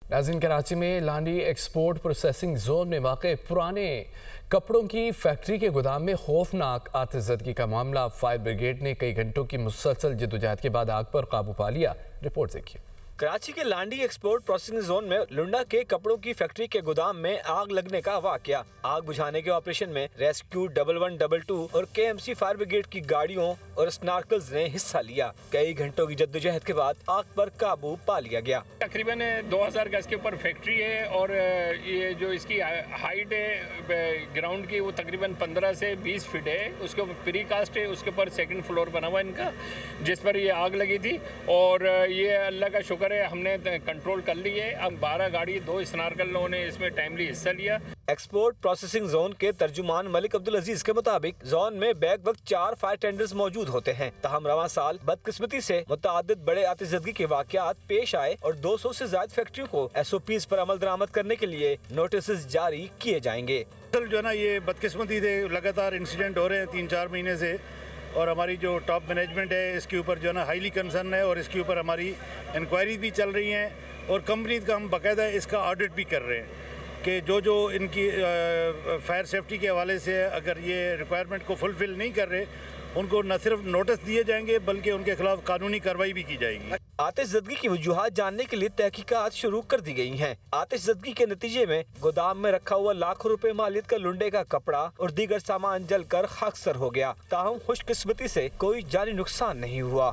नाज़रीन, कराची में लांडी export processing zone में वाक़ पुराने कपड़ों की फैक्ट्री के गोदाम में खौफनाक आतिशज़दगी का मामला। फायर ब्रिगेड ने कई घंटों की मुसलसल जद्दोजहद के बाद आग पर काबू पा लिया। रिपोर्ट देखिए। कराची के लांडी एक्सपोर्ट प्रोसेसिंग जोन में लुंडा के कपड़ों की फैक्ट्री के गोदाम में आग लगने का वाकया। आग बुझाने के ऑपरेशन में रेस्क्यू 1122 और केएमसी फायर ब्रिगेड की गाड़ियों और स्नार्कल्स ने हिस्सा लिया। कई घंटों की जद्दोजहद के बाद आग पर काबू पा लिया गया। तकरीबन 2000 गज के ऊपर फैक्ट्री है और ये जो इसकी हाइट है ग्राउंड की वो तकरीबन 15 से 20 फीट है। उसके ऊपर प्री कास्ट है, उसके ऊपर सेकंड फ्लोर बना हुआ इनका, जिस पर ये आग लगी थी। और ये अल्लाह का शुक्र है हमने कंट्रोल कर ली है। अब 12 गाड़ी 2 स्नार्कल लोगों ने इसमें टाइमली हिस्सा लिया। एक्सपोर्ट प्रोसेसिंग जोन के तर्जुमान मलिक अब्दुल अजीज के मुताबिक जोन में बैक वक्त 4 फायर टेंडर्स मौजूद होते हैं। तहम रवां साल बदकिस्मती से मुतअद्दिद बड़े आतिशज़दगी के वाक़यात पेश आए और 200 से ज्यादा फैक्ट्रियों को SOPs पर अमल दरामद करने के लिए नोटिस जारी किए जाएंगे। जो है ना, ये बदकिस्मती से लगातार इंसिडेंट हो रहे हैं 3-4 महीने से, और हमारी जो टॉप मैनेजमेंट है इसके ऊपर जो है ना हाईली कंसर्न है और इसके ऊपर हमारी इंक्वायरी भी चल रही हैं और कंपनी का हम बाकायदा इसका ऑडिट भी कर रहे हैं कि जो इनकी फायर सेफ्टी के हवाले से अगर ये रिक्वायरमेंट को फुलफिल नहीं कर रहे, उनको न सिर्फ नोटिस दिए जाएंगे बल्कि उनके खिलाफ कानूनी कार्रवाई भी की जाएगी। आतिशज़दगी की वजूहात जानने के लिए तहकीकात शुरू कर दी गई हैं। आतिशज़दगी के नतीजे में गोदाम में रखा हुआ लाखों रुपए मालियत का लुंडे का कपड़ा और दीगर सामान जलकर खाकसर हो गया। ताहम खुशकिस्मती से कोई जानी नुकसान नहीं हुआ।